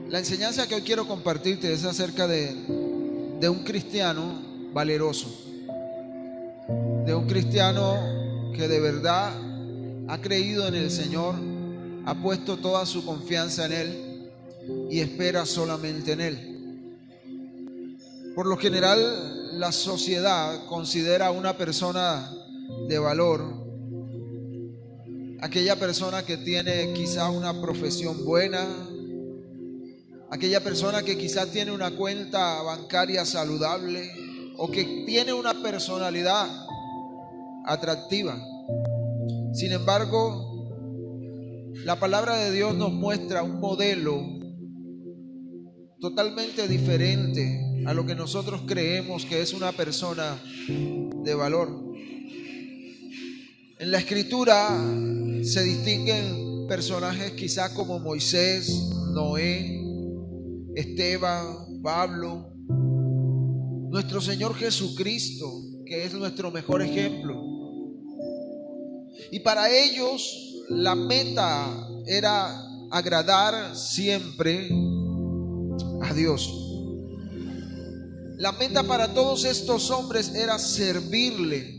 La enseñanza que hoy quiero compartirte es acerca de un cristiano valeroso, de un cristiano que de verdad ha creído en el Señor, ha puesto toda su confianza en Él y espera solamente en Él. Por lo general, la sociedad considera a una persona de valor aquella persona que tiene quizá una profesión buena, aquella persona que quizás tiene una cuenta bancaria saludable o que tiene una personalidad atractiva. Sin embargo, la palabra de Dios nos muestra un modelo totalmente diferente a lo que nosotros creemos que es una persona de valor. En la Escritura se distinguen personajes quizás como Moisés, Noé, Esteban, Pablo, nuestro Señor Jesucristo, que es nuestro mejor ejemplo. Y para ellos la meta era agradar siempre a Dios. La meta para todos estos hombres era servirle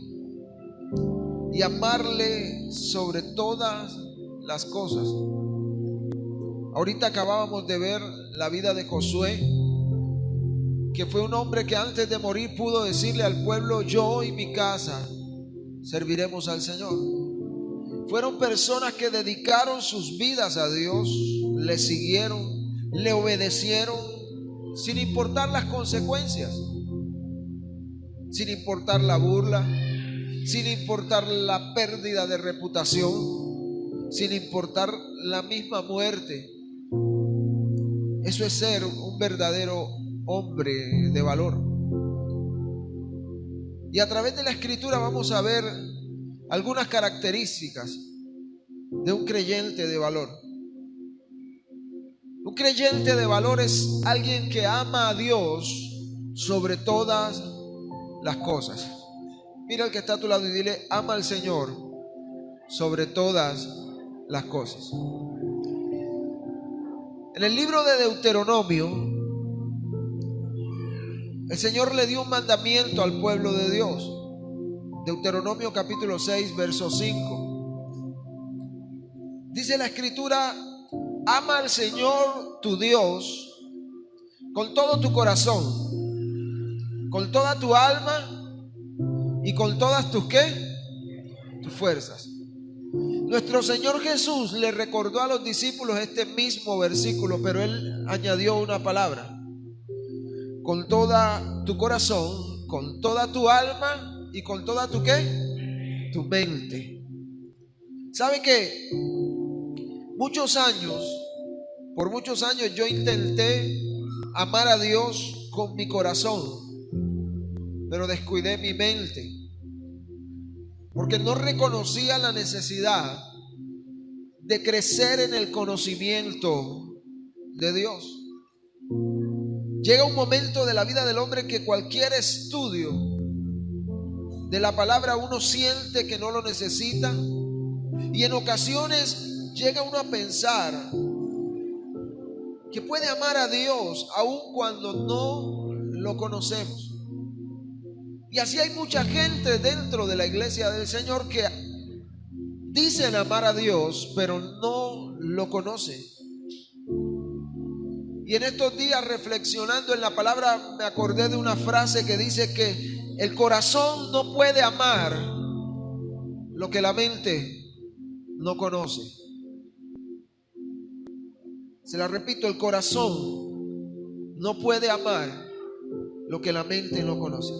y amarle sobre todas las cosas. Ahorita acabábamos de ver la vida de Josué, que fue un hombre que antes de morir pudo decirle al pueblo: yo y mi casa serviremos al Señor. Fueron personas que dedicaron sus vidas a Dios, le siguieron, le obedecieron sin importar las consecuencias, sin importar la burla, sin importar la pérdida de reputación, sin importar la misma muerte. Eso es ser un verdadero hombre de valor. Y a través de la Escritura vamos a ver algunas características de un creyente de valor. Un creyente de valor es alguien que ama a Dios sobre todas las cosas. Mira al que está a tu lado y dile: ama al Señor sobre todas las cosas. En el libro de Deuteronomio, el Señor le dio un mandamiento al pueblo de Dios. Deuteronomio capítulo 6, verso 5. Dice la Escritura: ama al Señor tu Dios con todo tu corazón, con toda tu alma y con todas tus ¿qué? Tus fuerzas. Nuestro Señor Jesús le recordó a los discípulos este mismo versículo, pero Él añadió una palabra: con toda tu corazón, con toda tu alma y con toda tu ¿qué? Tu mente. ¿Sabe qué? Por muchos años yo intenté amar a Dios con mi corazón, pero descuidé mi mente, porque no reconocía la necesidad de crecer en el conocimiento de Dios. Llega un momento de la vida del hombre que cualquier estudio de la palabra uno siente que no lo necesita, y en ocasiones llega uno a pensar que puede amar a Dios aun cuando no lo conocemos. Y así hay mucha gente dentro de la iglesia del Señor que dicen amar a Dios, pero no lo conocen. Y en estos días, reflexionando en la palabra, me acordé de una frase que dice que el corazón no puede amar lo que la mente no conoce. Se la repito: el corazón no puede amar lo que la mente no conoce.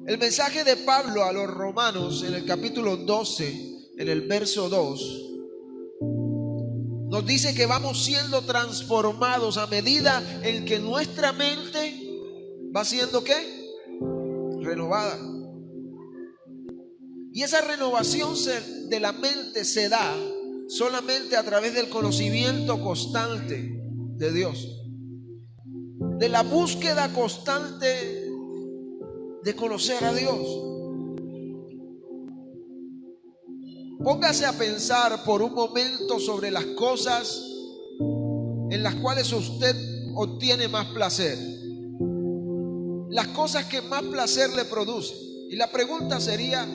El mensaje de Pablo a los romanos en el capítulo 12, en el verso 2, nos dice que vamos siendo transformados a medida en que nuestra mente va siendo ¿qué? Renovada. Y esa renovación de la mente se da solamente a través del conocimiento constante de Dios, de la búsqueda constante de conocer a Dios. Póngase a pensar por un momento sobre las cosas en las cuales usted obtiene más placer, las cosas que más placer le producen. Y la pregunta sería,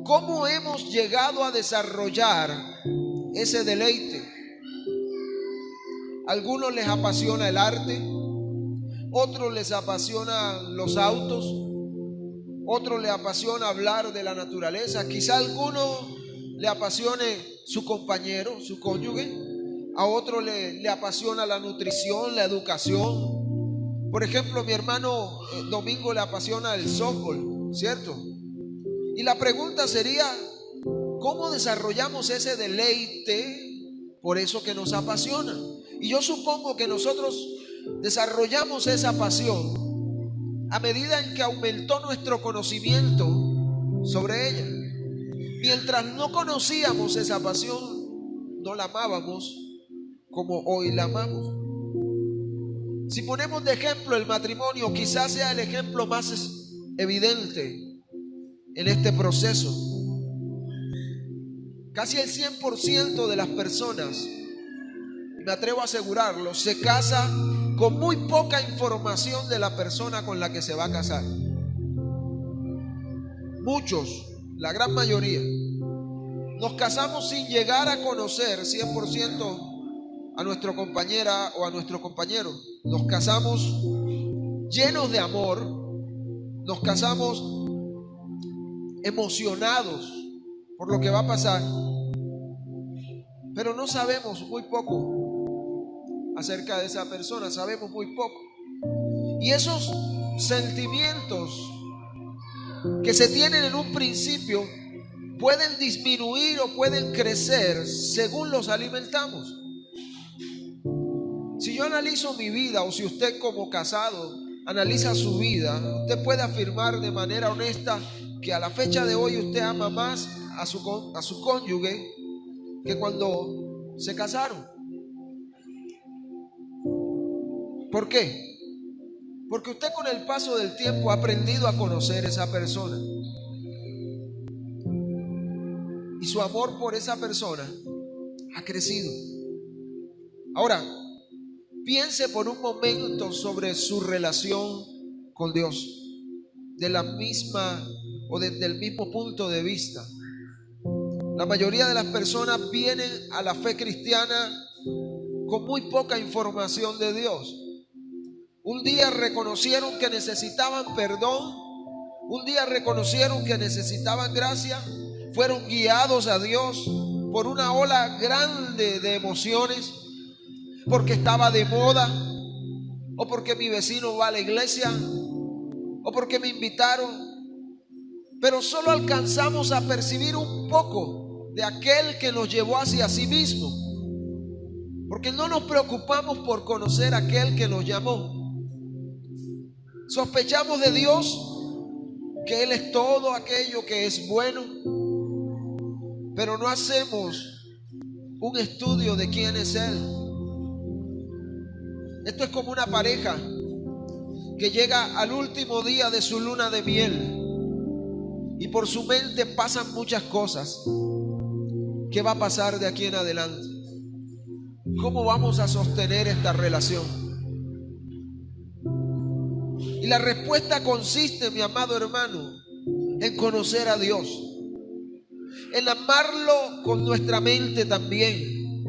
¿cómo hemos llegado a desarrollar ese deleite? A algunos les apasiona el arte, otros les apasionan los autos, otros les apasiona hablar de la naturaleza, quizá a algunos le apasione su compañero, su cónyuge, a otro le apasiona la nutrición, la educación. Por ejemplo, mi hermano Domingo le apasiona el softball, ¿cierto? Y la pregunta sería, ¿cómo desarrollamos ese deleite por eso que nos apasiona? Y yo supongo que nosotros desarrollamos esa pasión a medida en que aumentó nuestro conocimiento sobre ella. Mientras no conocíamos esa pasión, no la amábamos como hoy la amamos. Si ponemos de ejemplo el matrimonio, quizás sea el ejemplo más evidente en este proceso. Casi el 100% de las personas, me atrevo a asegurarlo, se casa con muy poca información de la persona con la que se va a casar. Muchos, la gran mayoría, nos casamos sin llegar a conocer 100% a nuestra compañera o a nuestro compañero. Nos casamos llenos de amor, nos casamos emocionados por lo que va a pasar, pero no sabemos muy poco acerca de esa persona, sabemos muy poco. Y esos sentimientos que se tienen en un principio pueden disminuir o pueden crecer según los alimentamos. Si yo analizo mi vida, o si usted como casado analiza su vida, usted puede afirmar de manera honesta que a la fecha de hoy usted ama más a su cónyuge que cuando se casaron. ¿Por qué? Porque usted con el paso del tiempo ha aprendido a conocer a esa persona. Y su amor por esa persona ha crecido. Ahora, piense por un momento sobre su relación con Dios, de la misma o desde el mismo punto de vista. La mayoría de las personas vienen a la fe cristiana con muy poca información de Dios. Un día reconocieron que necesitaban perdón, un día reconocieron que necesitaban gracia, fueron guiados a Dios por una ola grande de emociones, porque estaba de moda, o porque mi vecino va a la iglesia, o porque me invitaron, pero solo alcanzamos a percibir un poco de aquel que nos llevó hacia sí mismo, porque no nos preocupamos por conocer a aquel que nos llamó. Sospechamos de Dios que Él es todo aquello que es bueno, pero no hacemos un estudio de quién es Él. Esto es como una pareja que llega al último día de su luna de miel y por su mente pasan muchas cosas. ¿Qué va a pasar de aquí en adelante? ¿Cómo vamos a sostener esta relación? Y la respuesta consiste, mi amado hermano, en conocer a Dios, en amarlo con nuestra mente también,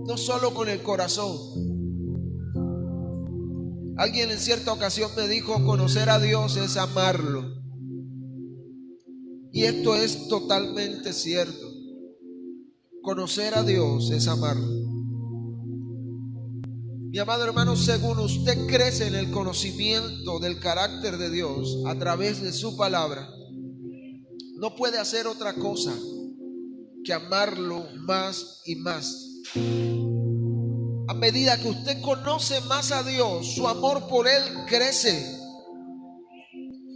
no solo con el corazón. Alguien en cierta ocasión me dijo, conocer a Dios es amarlo. Y esto es totalmente cierto. Conocer a Dios es amarlo. Mi amado hermano, según usted crece en el conocimiento del carácter de Dios a través de su palabra, no puede hacer otra cosa que amarlo más y más. A medida que usted conoce más a Dios, su amor por Él crece.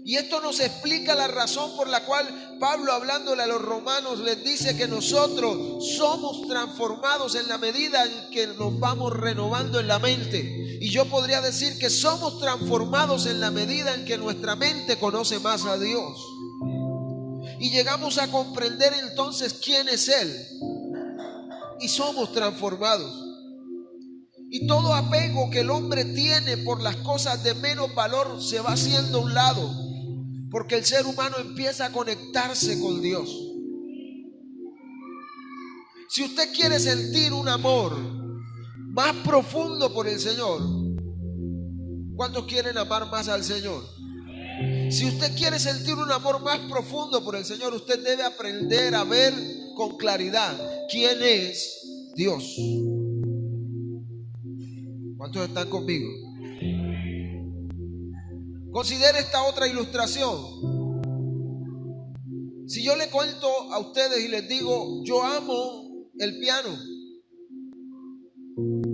Y esto nos explica la razón por la cual Pablo, hablándole a los romanos, les dice que nosotros somos transformados en la medida en que nos vamos renovando en la mente. Y yo podría decir que somos transformados en la medida en que nuestra mente conoce más a Dios. Y llegamos a comprender entonces quién es Él. Y somos transformados. Y todo apego que el hombre tiene por las cosas de menos valor se va haciendo a un lado, porque el ser humano empieza a conectarse con Dios. Si usted quiere sentir un amor más profundo por el Señor, ¿cuántos quieren amar más al Señor? Si usted quiere sentir un amor más profundo por el Señor, usted debe aprender a ver con claridad quién es Dios. ¿Cuántos están conmigo? Considere esta otra ilustración. Si yo le cuento a ustedes y les digo, yo amo el piano,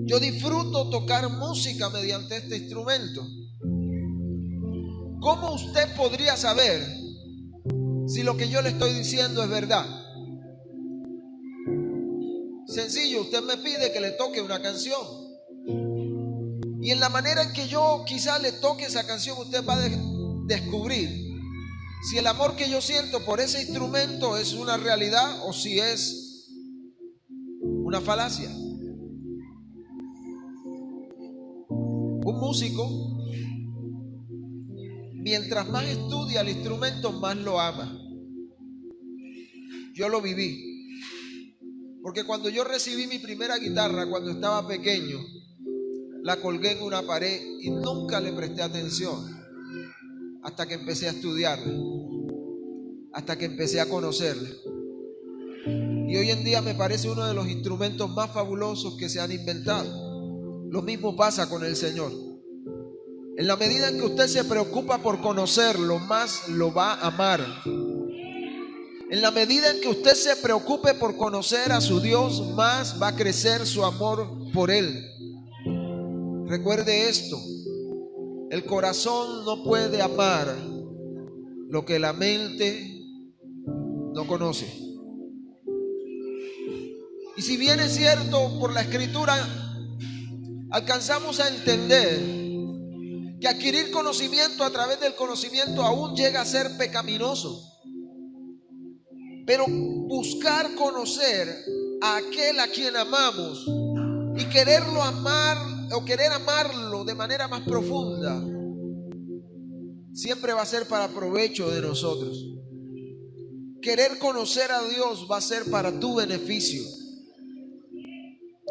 yo disfruto tocar música mediante este instrumento, ¿cómo usted podría saber si lo que yo le estoy diciendo es verdad? Sencillo, usted me pide que le toque una canción, y en la manera en que yo quizás le toque esa canción, usted va a descubrir si el amor que yo siento por ese instrumento es una realidad o si es una falacia. Un músico, mientras más estudia el instrumento, más lo ama. Yo lo viví, porque cuando yo recibí mi primera guitarra, cuando estaba pequeño, la colgué en una pared y nunca le presté atención hasta que empecé a estudiarla, hasta que empecé a conocerla. Y hoy en día me parece uno de los instrumentos más fabulosos que se han inventado. Lo mismo pasa con el Señor. En la medida en que usted se preocupa por conocerlo, más lo va a amar. En la medida en que usted se preocupe por conocer a su Dios, más va a crecer su amor por Él. Recuerde esto: el corazón no puede amar lo que la mente no conoce. Y si bien es cierto, por la Escritura alcanzamos a entender que adquirir conocimiento a través del conocimiento aún llega a ser pecaminoso, pero buscar conocer a aquel a quien amamos y quererlo amar o querer amarlo de manera más profunda, siempre va a ser para provecho de nosotros. Querer conocer a Dios va a ser para tu beneficio.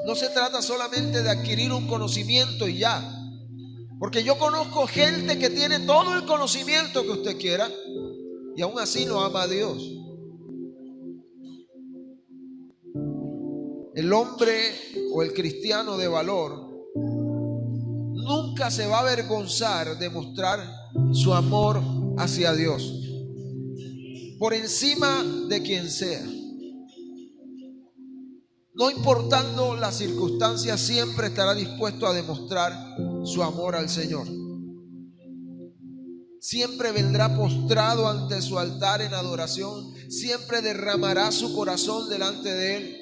No se trata solamente de adquirir un conocimiento y ya, porque yo conozco gente que tiene todo el conocimiento que usted quiera y aún así no ama a Dios. El hombre o el cristiano de valor nunca se va a avergonzar de mostrar su amor hacia Dios, por encima de quien sea. No importando las circunstancias, siempre estará dispuesto a demostrar su amor al Señor. Siempre vendrá postrado ante su altar en adoración, siempre derramará su corazón delante de Él.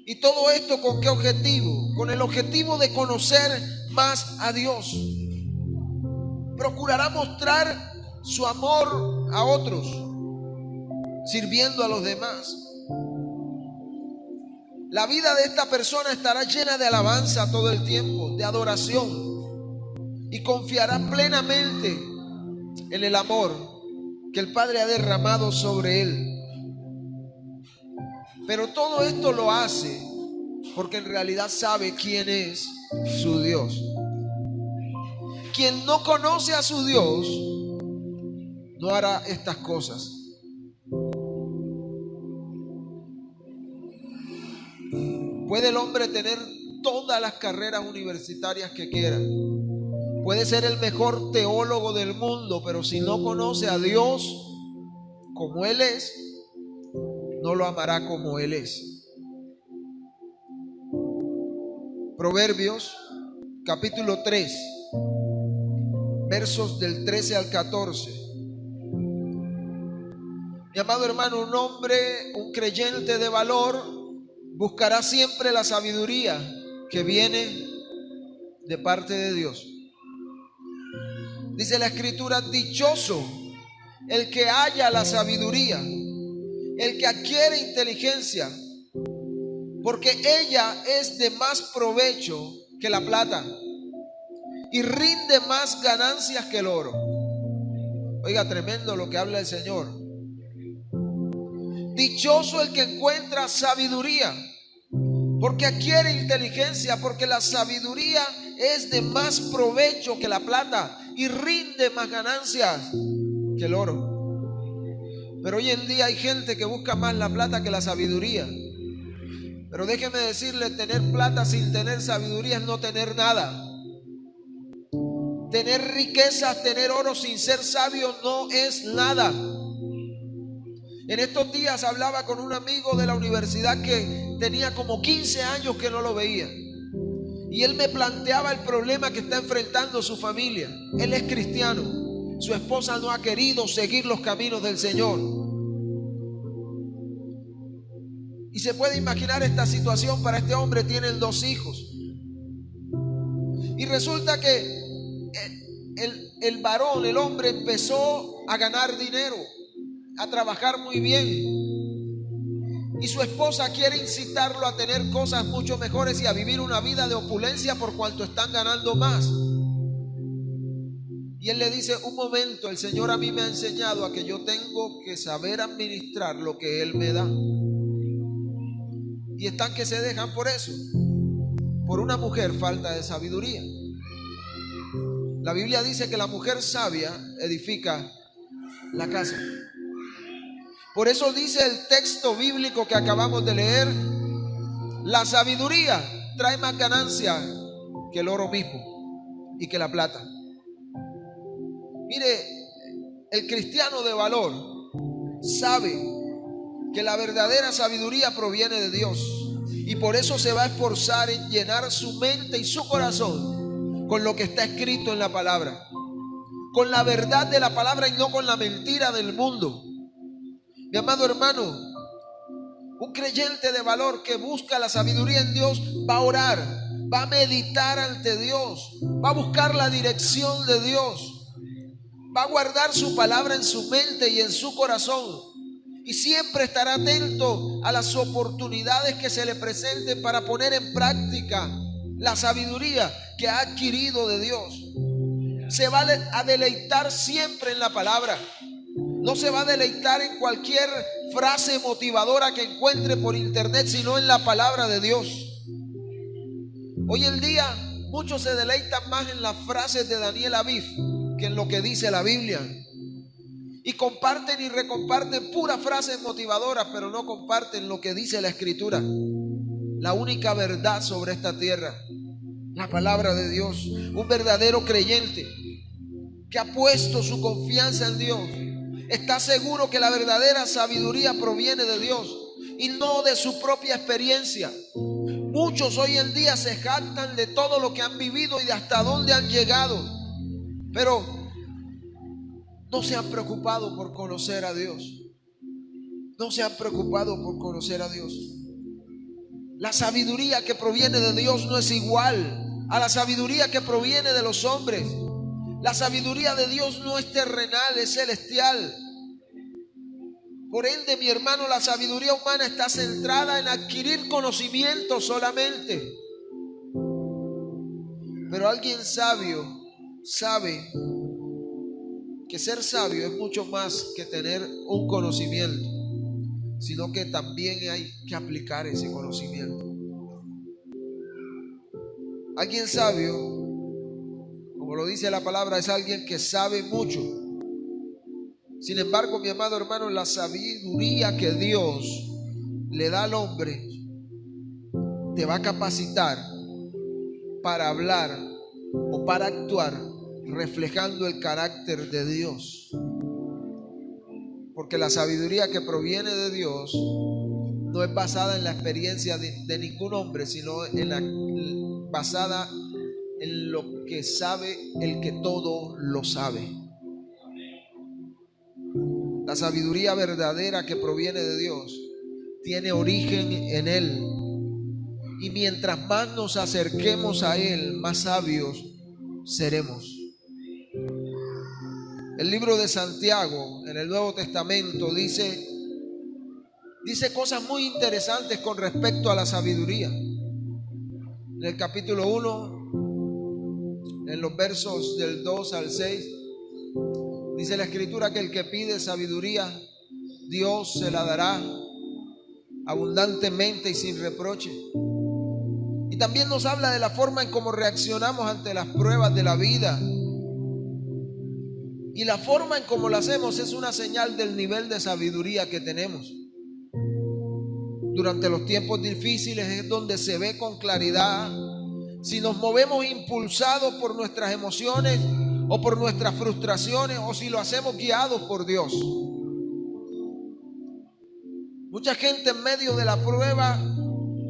¿Y todo esto con qué objetivo? Con el objetivo de conocer más a Dios. Procurará mostrar su amor a otros, sirviendo a los demás. La vida de esta persona estará llena de alabanza todo el tiempo, de adoración, y confiará plenamente en el amor que el Padre ha derramado sobre él. Pero todo esto lo hace porque en realidad sabe quién es su Dios. Quien no conoce a su Dios no hará estas cosas. Puede el hombre tener todas las carreras universitarias que quiera. Puede ser el mejor teólogo del mundo, pero si no conoce a Dios como Él es, no lo amará como Él es. Proverbios capítulo 3, versos del 13 al 14. Mi amado hermano, un hombre, un creyente de valor, buscará siempre la sabiduría que viene de parte de Dios. Dice la Escritura: dichoso el que halla la sabiduría, el que adquiere inteligencia, porque ella es de más provecho que la plata y rinde más ganancias que el oro. Oiga, tremendo lo que habla el Señor. Dichoso el que encuentra sabiduría, porque adquiere inteligencia, porque la sabiduría es de más provecho que la plata y rinde más ganancias que el oro. Pero hoy en día hay gente que busca más la plata que la sabiduría. Pero déjeme decirle, tener plata sin tener sabiduría es no tener nada. Tener riquezas, tener oro sin ser sabio no es nada. En estos días hablaba con un amigo de la universidad que tenía como 15 años que no lo veía. Y él me planteaba el problema que está enfrentando su familia. Él es cristiano. Su esposa no ha querido seguir los caminos del Señor. Y se puede imaginar esta situación para este hombre. Tienen 2 hijos. Y resulta que el varón, el hombre, empezó a ganar dinero, a trabajar muy bien. Y su esposa quiere incitarlo a tener cosas mucho mejores y a vivir una vida de opulencia por cuanto están ganando más. Y él le dice, un momento, el Señor a mí me ha enseñado a que yo tengo que saber administrar lo que Él me da. Y están que se dejan por eso. Por una mujer falta de sabiduría. La Biblia dice que la mujer sabia edifica la casa. Por eso dice el texto bíblico que acabamos de leer, la sabiduría trae más ganancia que el oro mismo y que la plata. Mire, el cristiano de valor sabe que la verdadera sabiduría proviene de Dios y por eso se va a esforzar en llenar su mente y su corazón con lo que está escrito en la palabra, con la verdad de la palabra y no con la mentira del mundo. Mi amado hermano, un creyente de valor que busca la sabiduría en Dios va a orar, va a meditar ante Dios, va a buscar la dirección de Dios, va a guardar su palabra en su mente y en su corazón y siempre estará atento a las oportunidades que se le presenten para poner en práctica la sabiduría que ha adquirido de Dios. Se va a deleitar siempre en la palabra. No se va a deleitar en cualquier frase motivadora que encuentre por internet, sino en la palabra de Dios. Hoy en día muchos se deleitan más en las frases de Daniel Aviv que en lo que dice la Biblia. Y comparten y recomparten puras frases motivadoras, pero no comparten lo que dice la Escritura. La única verdad sobre esta tierra, la palabra de Dios. Un verdadero creyente que ha puesto su confianza en Dios está seguro que la verdadera sabiduría proviene de Dios y no de su propia experiencia. Muchos hoy en día se jactan de todo lo que han vivido y de hasta dónde han llegado, pero no se han preocupado por conocer a Dios. No se han preocupado por conocer a Dios. La sabiduría que proviene de Dios no es igual a la sabiduría que proviene de los hombres. La sabiduría de Dios no es terrenal, es celestial. Por ende, mi hermano, la sabiduría humana está centrada en adquirir conocimiento solamente. Pero alguien sabio sabe que ser sabio es mucho más que tener un conocimiento, sino que también hay que aplicar ese conocimiento. Alguien sabio, como lo dice la palabra, es alguien que sabe mucho. Sin embargo, mi amado hermano, la sabiduría que Dios le da al hombre te va a capacitar para hablar o para actuar reflejando el carácter de Dios. Porque la sabiduría que proviene de Dios no es basada en la experiencia de ningún hombre, sino basada en lo que sabe el que todo lo sabe. La sabiduría verdadera que proviene de Dios tiene origen en Él. Y mientras más nos acerquemos a Él, más sabios seremos. El libro de Santiago en el Nuevo Testamento dice cosas muy interesantes con respecto a la sabiduría. En el capítulo 1 en los versos del 2 al 6, dice la Escritura que el que pide sabiduría, Dios se la dará abundantemente y sin reproche. Y también nos habla de la forma en cómo reaccionamos ante las pruebas de la vida. Y la forma en cómo lo hacemos es una señal del nivel de sabiduría que tenemos. Durante los tiempos difíciles es donde se ve con claridad si nos movemos impulsados por nuestras emociones o por nuestras frustraciones, o si lo hacemos guiados por Dios. Mucha gente en medio de la prueba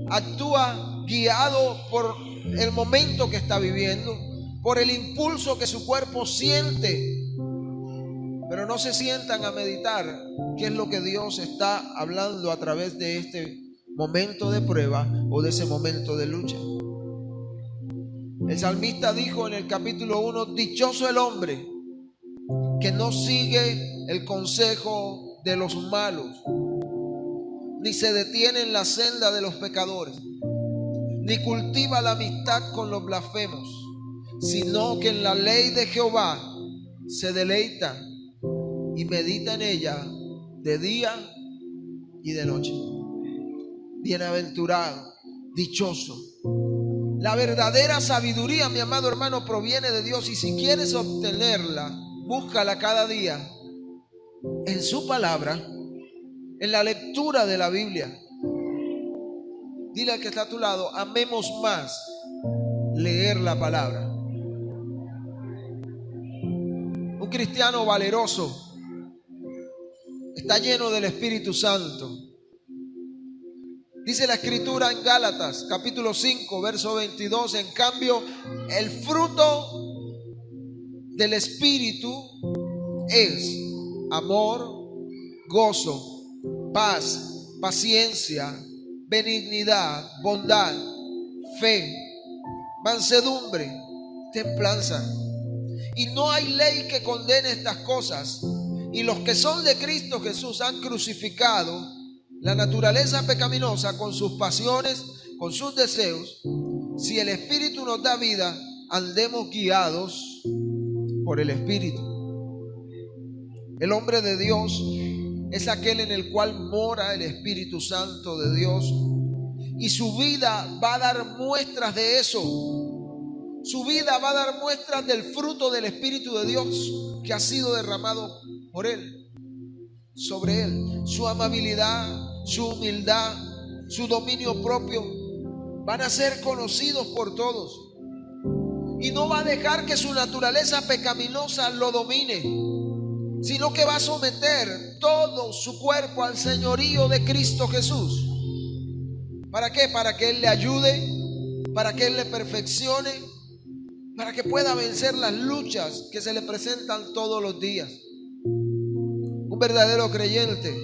actúa guiado por el momento que está viviendo, por el impulso que su cuerpo siente, pero no se sientan a meditar qué es lo que Dios está hablando a través de este momento de prueba o de ese momento de lucha. El salmista dijo en el capítulo 1: dichoso el hombre que no sigue el consejo de los malos, ni se detiene en la senda de los pecadores, ni cultiva la amistad con los blasfemos, sino que en la ley de Jehová se deleita y medita en ella de día y de noche. Bienaventurado, dichoso. La verdadera sabiduría, mi amado hermano, proviene de Dios, y si quieres obtenerla, búscala cada día en su palabra, en la lectura de la Biblia. Dile al que está a tu lado: amemos más leer la palabra. Un cristiano valeroso está lleno del Espíritu Santo. Dice la Escritura en Gálatas capítulo 5 verso 22: en cambio el fruto del Espíritu es amor, gozo, paz, paciencia, benignidad, bondad, fe, mansedumbre, templanza. Y no hay ley que condene estas cosas, y los que son de Cristo Jesús han crucificado la naturaleza pecaminosa con sus pasiones, con sus deseos. Si el Espíritu nos da vida, andemos guiados por el Espíritu. El hombre de Dios es aquel en el cual mora el Espíritu Santo de Dios, y su vida va a dar muestras de eso. Su vida va a dar muestras del fruto del Espíritu de Dios que ha sido derramado por Él, sobre Él. Su amabilidad, su humildad, su dominio propio van a ser conocidos por todos. Y no va a dejar que su naturaleza pecaminosa lo domine, sino que va a someter todo su cuerpo al señorío de Cristo Jesús. ¿Para qué? Para que Él le ayude, para que Él le perfeccione, para que pueda vencer las luchas que se le presentan todos los días. Un verdadero creyente,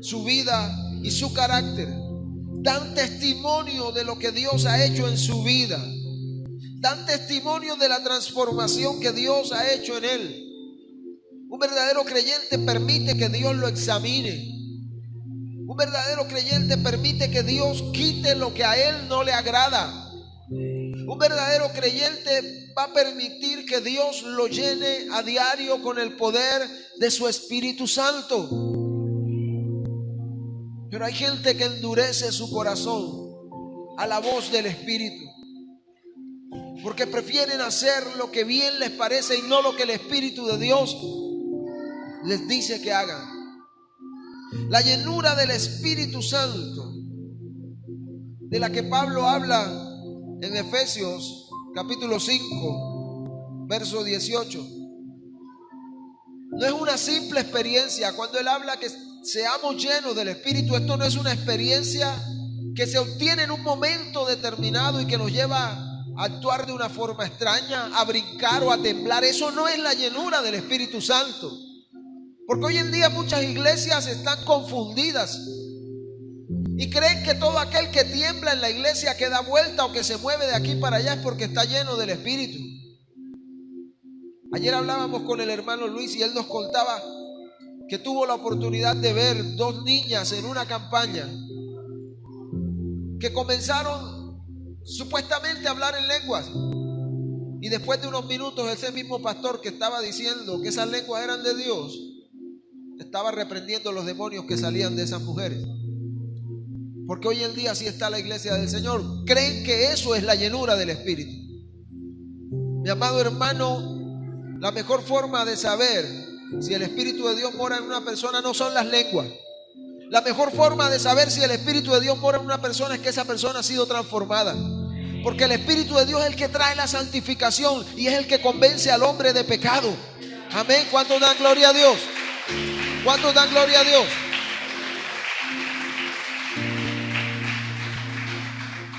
su vida y su carácter dan testimonio de lo que Dios ha hecho en su vida, dan testimonio de la transformación que Dios ha hecho en él. Un verdadero creyente permite que Dios lo examine. Un verdadero creyente permite que Dios quite lo que a él no le agrada. Un verdadero creyente va a permitir que Dios lo llene a diario con el poder de su Espíritu Santo. Pero hay gente que endurece su corazón a la voz del Espíritu, porque prefieren hacer lo que bien les parece y no lo que el Espíritu de Dios les dice que hagan. La llenura del Espíritu Santo, de la que Pablo habla en Efesios capítulo 5 verso 18, no es una simple experiencia. Cuando él habla que seamos llenos del Espíritu, esto no es una experiencia que se obtiene en un momento determinado y que nos lleva a actuar de una forma extraña, a brincar o a temblar. Eso no es la llenura del Espíritu Santo, porque hoy en día muchas iglesias están confundidas y creen que todo aquel que tiembla en la iglesia, que da vuelta o que se mueve de aquí para allá, es porque está lleno del Espíritu. Ayer hablábamos con el hermano Luis y él nos contaba que tuvo la oportunidad de ver dos niñas en una campaña que comenzaron supuestamente a hablar en lenguas, Y después de unos minutos, ese mismo pastor que estaba diciendo que esas lenguas eran de Dios, estaba reprendiendo los demonios que salían de esas mujeres. Porque hoy en día así está la iglesia del Señor. Creen que eso es la llenura del Espíritu. Mi amado hermano, la mejor forma de saber si el Espíritu de Dios mora en una persona no son las lenguas. La mejor forma de saber si el Espíritu de Dios mora en una persona es que esa persona ha sido transformada. Porque el Espíritu de Dios es el que trae la santificación y es el que convence al hombre de pecado. Amén. ¿Cuántos dan gloria a Dios? ¿Cuántos dan gloria a Dios?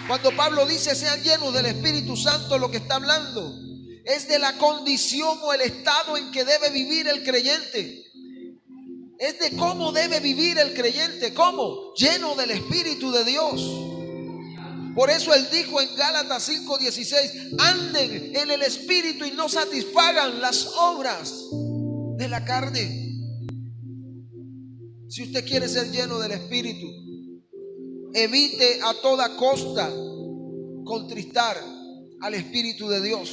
Cuando Pablo dice sean llenos del Espíritu Santo, lo que está hablando es de la condición o el estado en que debe vivir el creyente. Es de cómo debe vivir el creyente. ¿Cómo? Lleno del Espíritu de Dios. Por eso él dijo en Gálatas 5:16, anden en el Espíritu y no satisfagan las obras de la carne. Si usted quiere ser lleno del Espíritu, evite a toda costa contristar al Espíritu de Dios.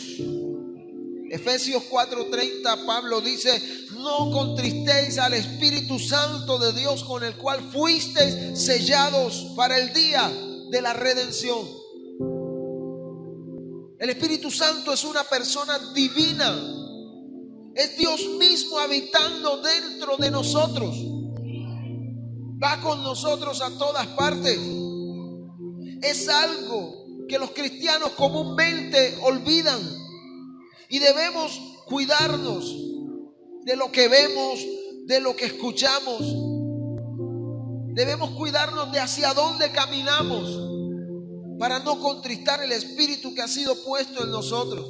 Efesios 4:30, Pablo dice, no contristéis al Espíritu Santo de Dios, con el cual fuisteis sellados para el día de la redención. El Espíritu Santo es una persona divina. Es Dios mismo habitando dentro de nosotros. Va con nosotros a todas partes. Es algo que los cristianos comúnmente olvidan. Y debemos cuidarnos de lo que vemos, de lo que escuchamos. Debemos cuidarnos de hacia dónde caminamos para no contristar el Espíritu que ha sido puesto en nosotros.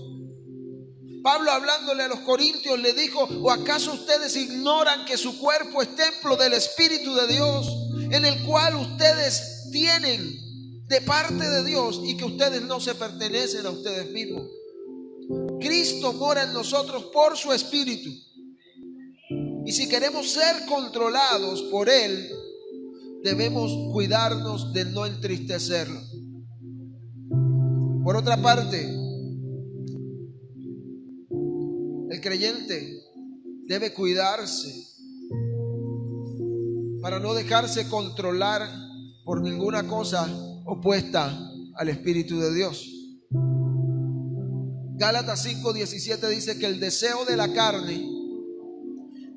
Pablo, hablándole a los corintios, le dijo, ¿o acaso ustedes ignoran que su cuerpo es templo del Espíritu de Dios, en el cual ustedes tienen de parte de Dios, y que ustedes no se pertenecen a ustedes mismos? Cristo mora en nosotros por su Espíritu. Y si queremos ser controlados por Él, debemos cuidarnos de no entristecerlo. Por otra parte, el creyente debe cuidarse para no dejarse controlar por ninguna cosa opuesta al Espíritu de Dios. Gálatas 5:17 dice que el deseo de la carne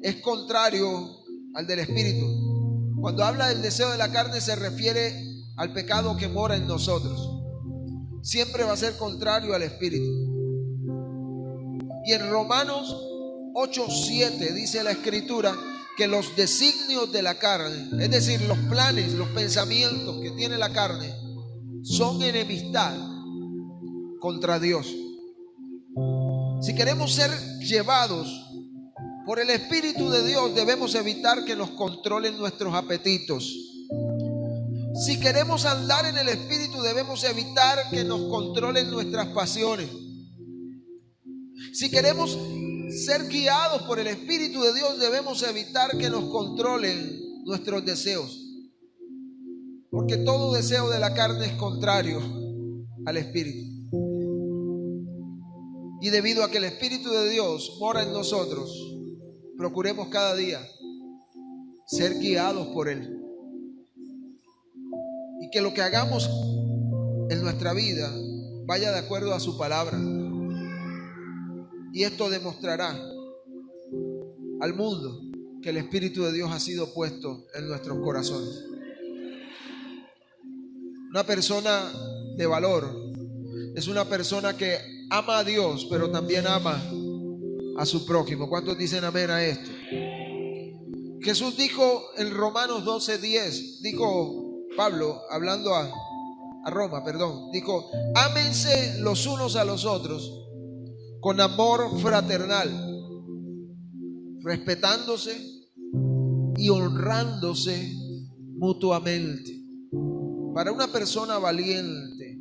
es contrario al del Espíritu. Cuando habla del deseo de la carne se refiere al pecado que mora en nosotros. Siempre va a ser contrario al Espíritu. Y en Romanos 8:7 dice la Escritura que los designios de la carne, es decir, los planes, los pensamientos que tiene la carne, son enemistad contra Dios. Si queremos ser llevados por el Espíritu de Dios, debemos evitar que nos controlen nuestros apetitos. Si queremos andar en el Espíritu, debemos evitar que nos controlen nuestras pasiones. Si queremos ser guiados por el Espíritu de Dios, debemos evitar que nos controlen nuestros deseos. Porque todo deseo de la carne es contrario al Espíritu. Y debido a que el Espíritu de Dios mora en nosotros, procuremos cada día ser guiados por Él. Y que lo que hagamos en nuestra vida vaya de acuerdo a su palabra. Y esto demostrará al mundo que el Espíritu de Dios ha sido puesto en nuestros corazones. Una persona de valor es una persona que ama a Dios, pero también ama a su prójimo. ¿Cuántos dicen amén a esto? Jesús dijo en Romanos 12:10, dijo Pablo, hablando a Roma, dijo, ámense los unos a los otros con amor fraternal, respetándose y honrándose mutuamente. Para una persona valiente,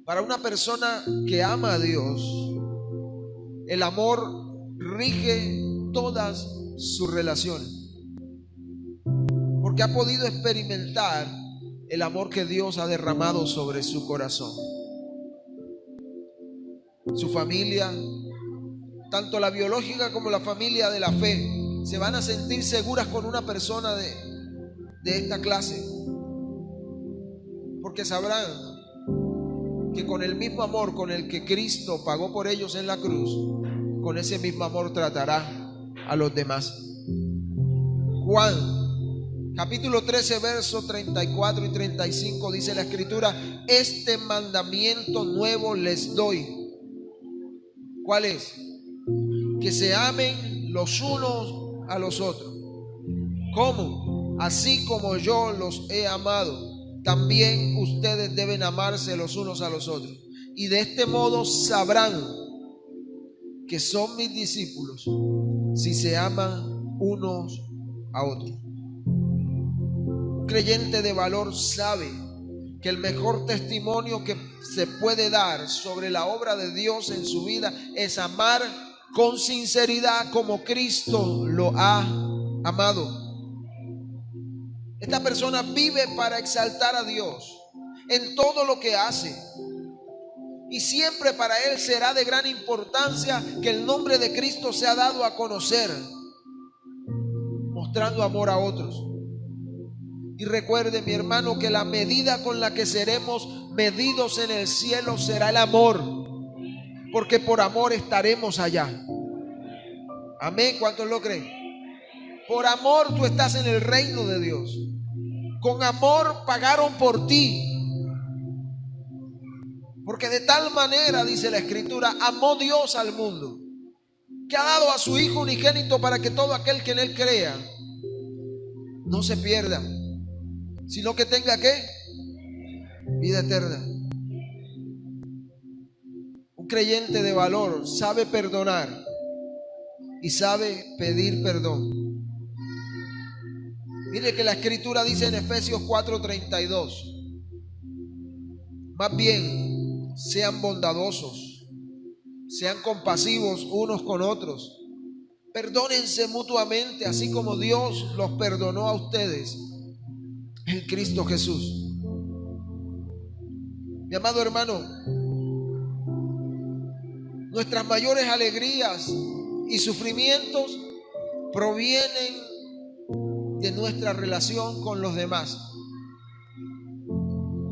para una persona que ama a Dios, el amor rige todas sus relaciones, porque ha podido experimentar el amor que Dios ha derramado sobre su corazón. su familia, tanto la biológica como la familia de la fe, se van a sentir seguras con una persona de esta clase, porque sabrán que con el mismo amor con el que Cristo pagó por ellos en la cruz, con ese mismo amor tratará a los demás. Juan capítulo 13 versos 34 y 35 dice la escritura: este mandamiento nuevo les doy. ¿Cuál es? Que se amen los unos a los otros. ¿Cómo? Así como yo los he amado, también ustedes deben amarse los unos a los otros. Y de este modo sabrán que son mis discípulos, si se aman unos a otros. Un creyente de valor sabe que el mejor testimonio que se puede dar sobre la obra de Dios en su vida es amar con sinceridad como Cristo lo ha amado. Esta persona vive para exaltar a Dios en todo lo que hace. Y siempre para él será de gran importancia que el nombre de Cristo sea dado a conocer, mostrando amor a otros. Y recuerde, mi hermano, que la medida con la que seremos medidos en el cielo será el amor, porque por amor estaremos allá. Amén. ¿Cuántos lo creen? Por amor tú estás en el reino de Dios. Con amor pagaron por ti. Porque de tal manera, dice la escritura, amó Dios al mundo, que ha dado a su Hijo unigénito para que todo aquel que en él crea no se pierda, sino que tenga ¿qué? Vida eterna. Un creyente de valor sabe perdonar y sabe pedir perdón. Mire que la escritura dice en Efesios 4:32: más bien sean bondadosos, sean compasivos unos con otros, perdónense mutuamente, así como Dios los perdonó a ustedes en Cristo Jesús. Mi amado hermano, nuestras mayores alegrías y sufrimientos provienen de nuestra relación con los demás.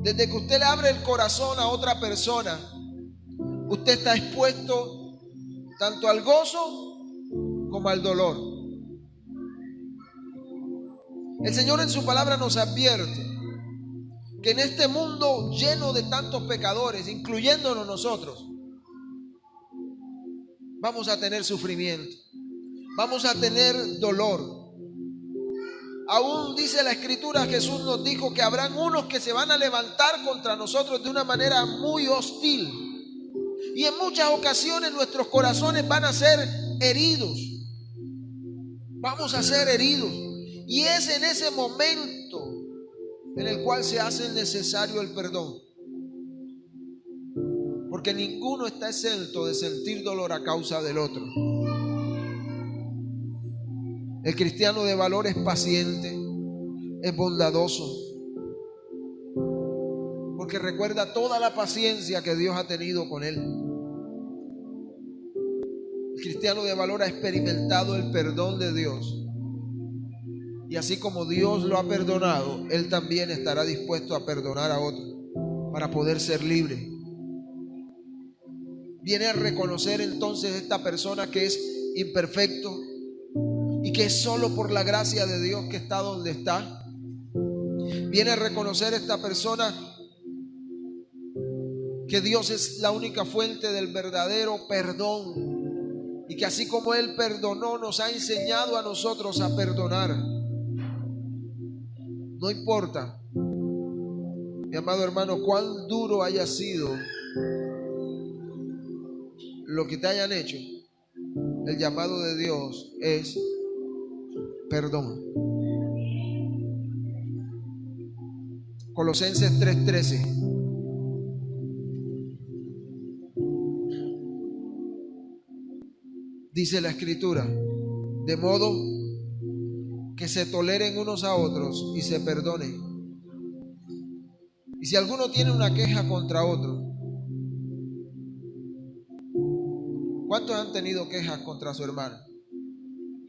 Desde que usted le abre el corazón a otra persona, usted está expuesto tanto al gozo como al dolor. El Señor en su palabra nos advierte que en este mundo lleno de tantos pecadores, incluyéndonos nosotros, vamos a tener sufrimiento, vamos a tener dolor. Aún dice la escritura, Jesús nos dijo que habrán unos que se van a levantar contra nosotros de una manera muy hostil. Y en muchas ocasiones nuestros corazones van a ser heridos. Vamos a ser heridos. Y es en ese momento en el cual se hace necesario el perdón. Porque ninguno está exento de sentir dolor a causa del otro. El cristiano de valor es paciente, es bondadoso, porque recuerda toda la paciencia que Dios ha tenido con él. El cristiano de valor ha experimentado el perdón de Dios, y así como Dios lo ha perdonado, él también estará dispuesto a perdonar a otros para poder ser libre. Viene a reconocer entonces esta persona que es imperfecto y que es solo por la gracia de Dios que está donde está. Viene a reconocer esta persona que Dios es la única fuente del verdadero perdón y que así como Él perdonó, nos ha enseñado a nosotros a perdonar. No importa, mi amado hermano, cuán duro haya sido lo que te hayan hecho, el llamado de Dios es perdón. Colosenses 3:13. Dice la escritura: de modo que se toleren unos a otros y se perdonen. Y si alguno tiene una queja contra otro, ¿Cuántos han tenido quejas contra su hermano?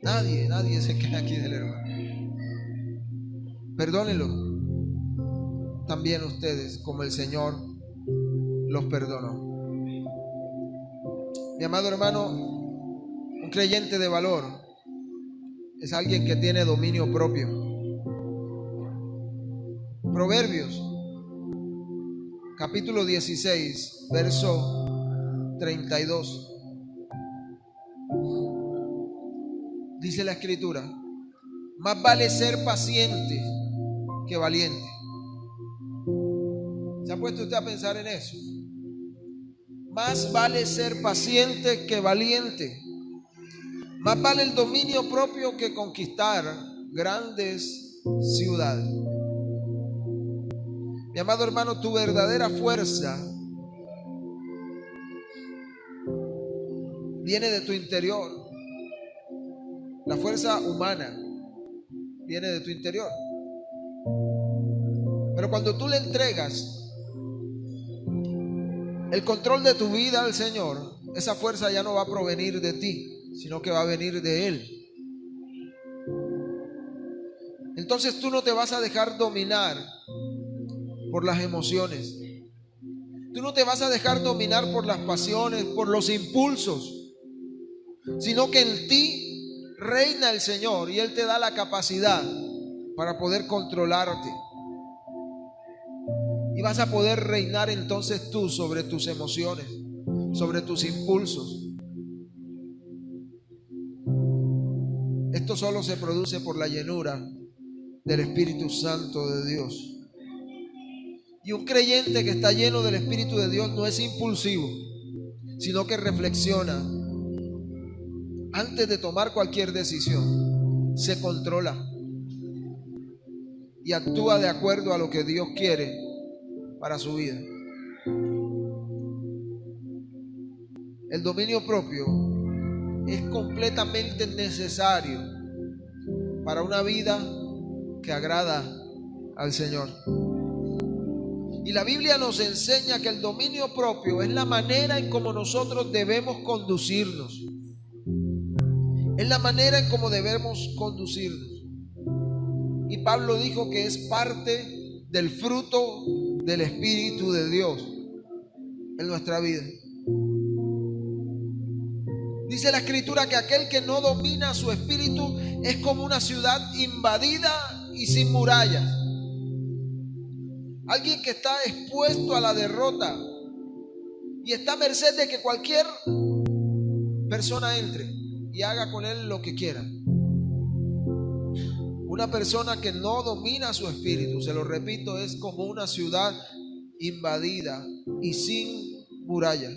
Nadie se queja aquí del hermano. Perdónenlo también ustedes, como el Señor los perdonó. Mi amado hermano, un creyente de valor es alguien que tiene dominio propio. Proverbios, capítulo 16, verso 32. Dice la Escritura: más vale ser paciente que valiente. ¿Se ha puesto usted a pensar en eso? Más vale ser paciente que valiente. Más vale el dominio propio que conquistar grandes ciudades. Mi amado hermano, tu verdadera fuerza viene de tu interior. La fuerza humana viene de tu interior. Pero cuando tú le entregas el control de tu vida al Señor, esa fuerza ya no va a provenir de ti, sino que va a venir de Él. Entonces tú no te vas a dejar dominar por las emociones. Tú no te vas a dejar dominar por las pasiones, por los impulsos, sino que en ti reina el Señor y Él te da la capacidad para poder controlarte. Y vas a poder reinar entonces tú sobre tus emociones, sobre tus impulsos. Esto solo se produce por la llenura del Espíritu Santo de Dios. Y un creyente que está lleno del Espíritu de Dios no es impulsivo, sino que reflexiona antes de tomar cualquier decisión, se controla y actúa de acuerdo a lo que Dios quiere para su vida. El dominio propio es completamente necesario para una vida que agrada al Señor. Y la Biblia nos enseña que el dominio propio es la manera en cómo nosotros debemos conducirnos. Es la manera en cómo debemos conducirnos. Y Pablo dijo que es parte del fruto del Espíritu de Dios en nuestra vida. Dice la Escritura que aquel que no domina su espíritu es como una ciudad invadida y sin murallas. Alguien que está expuesto a la derrota y está a merced de que cualquier persona entre y haga con él lo que quiera. Una persona que no domina su espíritu, se lo repito, es como una ciudad invadida y sin murallas.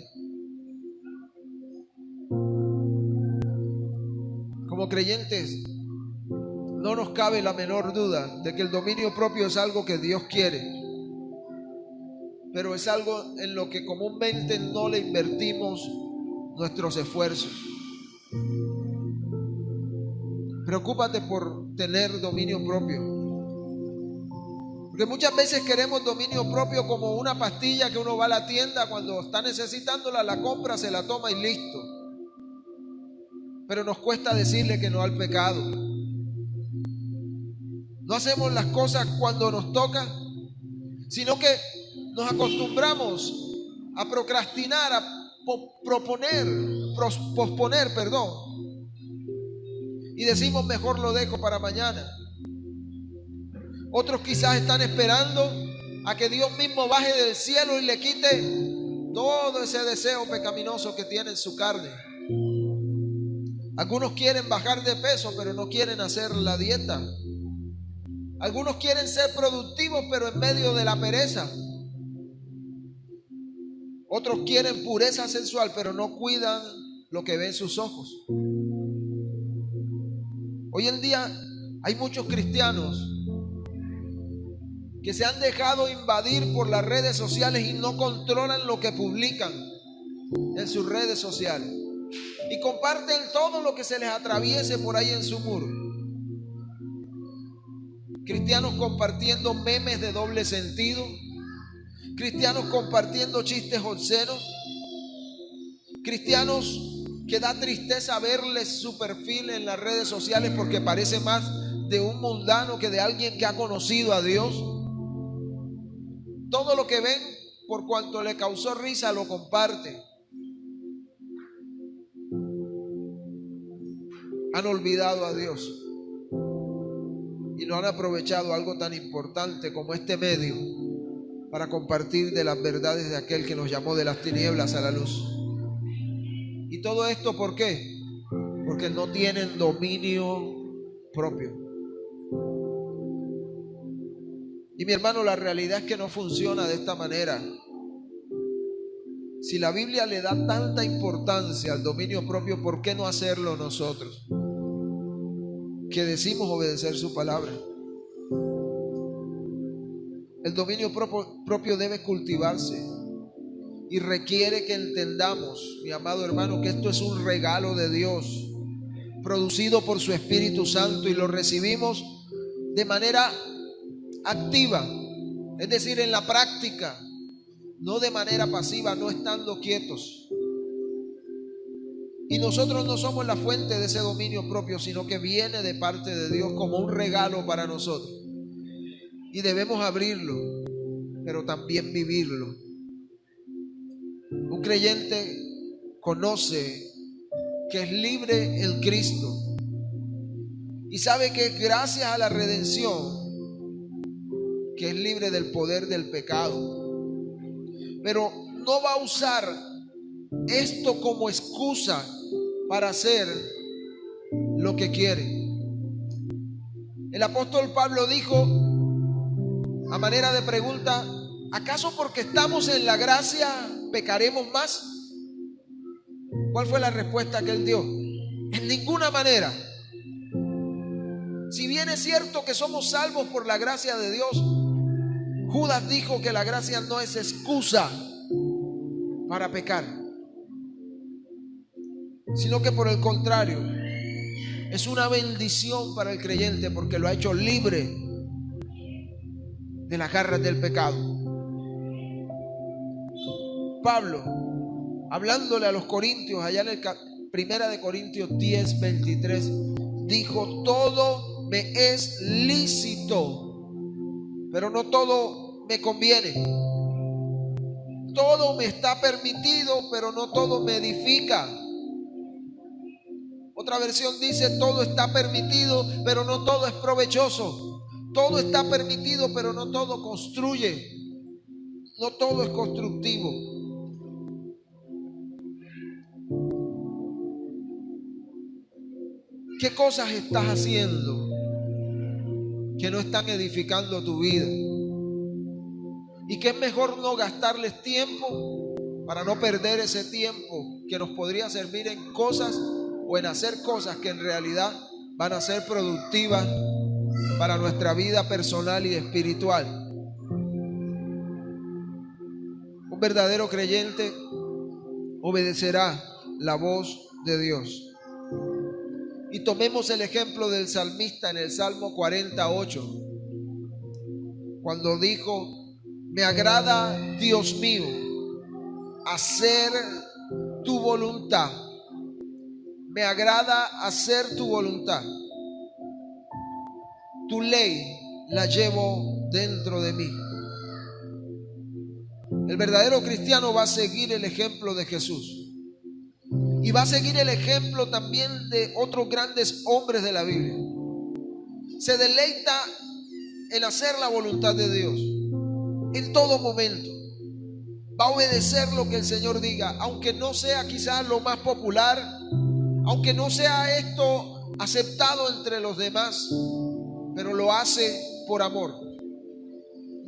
Como creyentes, no nos cabe la menor duda de que el dominio propio es algo que Dios quiere, pero es algo en lo que comúnmente no le invertimos nuestros esfuerzos. Preocúpate por tener dominio propio, porque muchas veces queremos dominio propio como una pastilla que uno va a la tienda, cuando está necesitándola, la compra, se la toma y listo. Pero nos cuesta decirle que no al pecado. No hacemos las cosas cuando nos toca, sino que nos acostumbramos a procrastinar, a posponer, y decimos mejor lo dejo para mañana. Otros quizás están esperando a que Dios mismo baje del cielo y le quite todo ese deseo pecaminoso que tiene en su carne. Algunos quieren bajar de peso, pero no quieren hacer la dieta. Algunos quieren ser productivos, pero en medio de la pereza. Otros quieren pureza sensual, pero no cuidan lo que ven sus ojos. Hoy en día hay muchos cristianos que se han dejado invadir por las redes sociales y no controlan lo que publican en sus redes sociales. Y comparten todo lo que se les atraviese por ahí en su muro. Cristianos compartiendo memes de doble sentido. Cristianos compartiendo chistes obscenos. Cristianos que da tristeza verles su perfil en las redes sociales porque parece más de un mundano que de alguien que ha conocido a Dios. Todo lo que ven, por cuanto le causó risa, lo comparte. Han olvidado a Dios y no han aprovechado algo tan importante como este medio para compartir de las verdades de aquel que nos llamó de las tinieblas a la luz. ¿Y todo esto por qué? Porque no tienen dominio propio. Y mi hermano, la realidad es que no funciona de esta manera. Si la Biblia le da tanta importancia al dominio propio, ¿por qué no hacerlo nosotros, que decimos obedecer su palabra? El dominio propio debe cultivarse y requiere que entendamos, mi amado hermano, que esto es un regalo de Dios, producido por su Espíritu Santo, y lo recibimos de manera activa, es decir, en la práctica, no de manera pasiva, no estando quietos. Y nosotros no somos la fuente de ese dominio propio, sino que viene de parte de Dios como un regalo para nosotros. Y debemos abrirlo, pero también vivirlo. Un creyente conoce que es libre en Cristo y sabe que gracias a la redención que es libre del poder del pecado, pero no va a usar esto como excusa para hacer lo que quiere. El apóstol Pablo dijo, a manera de pregunta, ¿acaso porque estamos en la gracia pecaremos más? ¿Cuál fue la respuesta que él dio? En ninguna manera. Si bien es cierto que somos salvos por la gracia de Dios, Judas dijo que la gracia no es excusa para pecar, sino que por el contrario, es una bendición para el creyente porque lo ha hecho libre de las garras del pecado. Pablo, hablándole a los corintios, allá en el 1 Corintios 10, 23, dijo: todo me es lícito, pero no todo me conviene. Todo me está permitido, pero no todo me edifica. Otra versión dice: todo está permitido, pero no todo es provechoso. Todo está permitido, pero no todo construye. No todo es constructivo. ¿Qué cosas estás haciendo que no están edificando tu vida? Y que es mejor no gastarles tiempo para no perder ese tiempo que nos podría servir en cosas o en hacer cosas que en realidad van a ser productivas para nuestra vida personal y espiritual. Un verdadero creyente obedecerá la voz de Dios. Y tomemos el ejemplo del salmista en el Salmo 48, cuando dijo: me agrada, Dios mío, hacer tu voluntad. Me agrada hacer tu voluntad. Tu ley la llevo dentro de mí. El verdadero cristiano va a seguir el ejemplo de Jesús. Y va a seguir el ejemplo también de otros grandes hombres de la Biblia. Se deleita en hacer la voluntad de Dios en todo momento. Va a obedecer lo que el Señor diga, aunque no sea quizás lo más popular, aunque no sea esto aceptado entre los demás, pero lo hace por amor,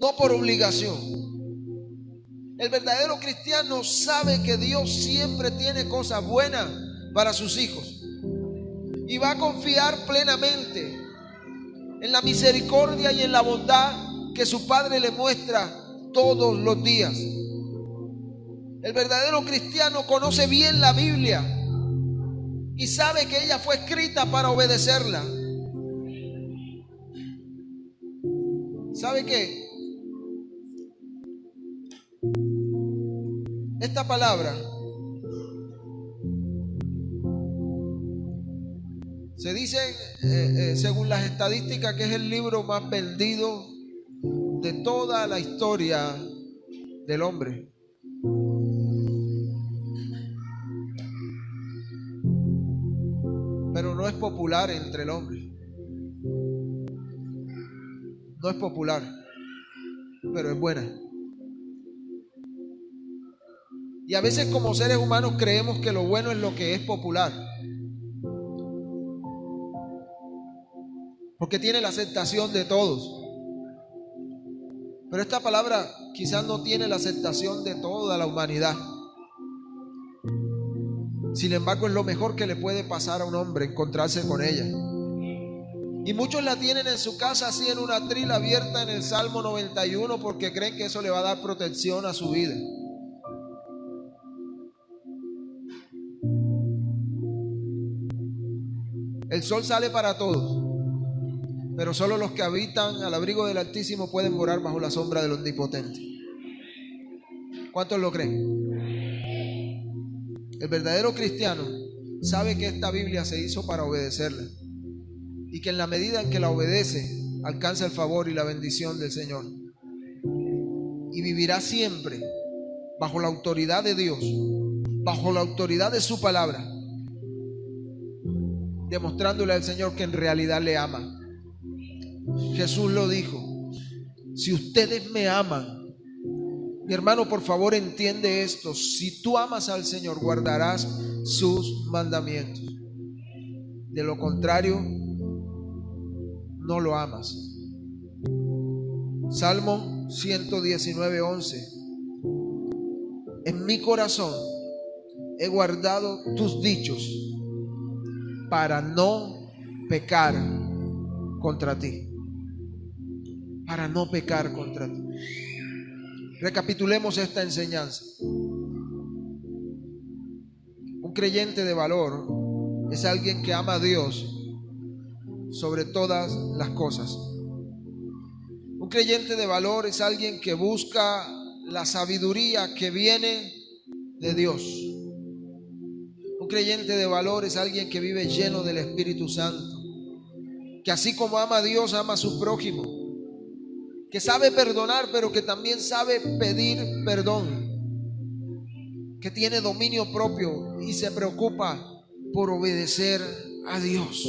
no por obligación. El verdadero cristiano sabe que Dios siempre tiene cosas buenas para sus hijos y va a confiar plenamente en la misericordia y en la bondad que su Padre le muestra todos los días. El verdadero cristiano conoce bien la Biblia y sabe que ella fue escrita para obedecerla. ¿Sabe qué? Esta palabra Se dice, según las estadísticas, que es el libro más vendido de toda la historia del hombre. Pero no es popular entre el hombre. No es popular, pero es buena. Y a veces como seres humanos creemos que lo bueno es lo que es popular, porque tiene la aceptación de todos. Pero esta palabra quizás no tiene la aceptación de toda la humanidad. Sin embargo, es lo mejor que le puede pasar a un hombre, encontrarse con ella. Y muchos la tienen en su casa así en una trila abierta en el Salmo 91 porque creen que eso le va a dar protección a su vida. El sol sale para todos, pero solo los que habitan al abrigo del Altísimo pueden morar bajo la sombra del Omnipotente. ¿Cuántos lo creen? El verdadero cristiano sabe que esta Biblia se hizo para obedecerla y que en la medida en que la obedece alcanza el favor y la bendición del Señor y vivirá siempre bajo la autoridad de Dios, bajo la autoridad de su palabra, demostrándole al Señor que en realidad le ama. Jesús lo dijo: si ustedes me aman, mi hermano, por favor entiende esto, si tú amas al Señor, guardarás sus mandamientos. De lo contrario, no lo amas. Salmo 119:11. En mi corazón he guardado tus dichos para no pecar contra ti. Para no pecar contra ti. Recapitulemos esta enseñanza. Un creyente de valor es alguien que ama a Dios sobre todas las cosas. Un creyente de valor es alguien que busca la sabiduría que viene de Dios. Un creyente de valor es alguien que vive lleno del Espíritu Santo, que así como ama a Dios, ama a su prójimo, que sabe perdonar, pero que también sabe pedir perdón, que tiene dominio propio y se preocupa por obedecer a Dios.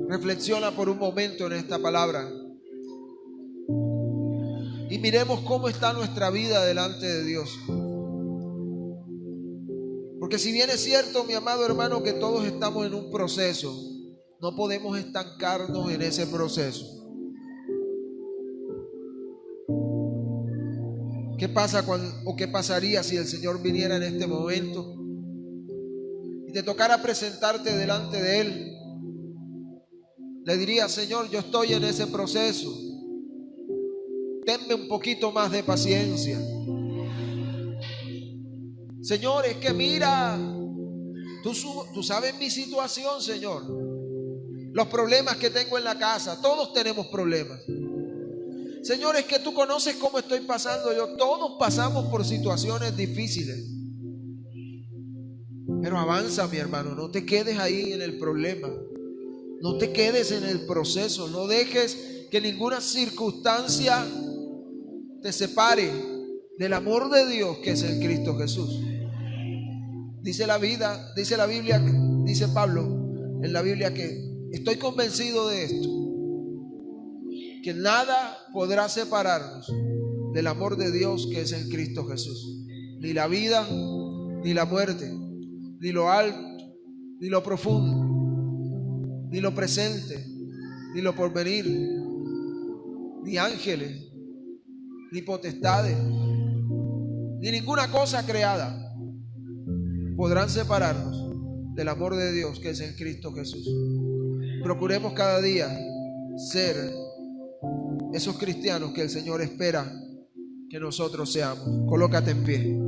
Reflexiona por un momento en esta palabra y miremos cómo está nuestra vida delante de Dios. Porque si bien es cierto, mi amado hermano, que todos estamos en un proceso, no podemos estancarnos en ese proceso. ¿Qué pasa o qué pasaría si el Señor viniera en este momento y te tocara presentarte delante de Él? Le diría: Señor, yo estoy en ese proceso, tenme un poquito más de paciencia. Señor, es que mira, tú sabes mi situación, Señor, los problemas que tengo en la casa. Todos tenemos problemas. Señor, es que tú conoces cómo estoy pasando yo. Todos pasamos por situaciones difíciles. Pero avanza, mi hermano, no te quedes ahí en el problema. No te quedes en el proceso. No dejes que ninguna circunstancia te separe del amor de Dios, que es el Cristo Jesús. Dice la Biblia, dice Pablo en la Biblia, que estoy convencido de esto, que nada podrá separarnos del amor de Dios, que es en Cristo Jesús. Ni la vida, ni la muerte, ni lo alto, ni lo profundo, ni lo presente, ni lo porvenir, ni ángeles, ni potestades, ni ninguna cosa creada podrán separarnos del amor de Dios, que es en Cristo Jesús. Procuremos cada día ser esos cristianos que el Señor espera que nosotros seamos. Colócate en pie.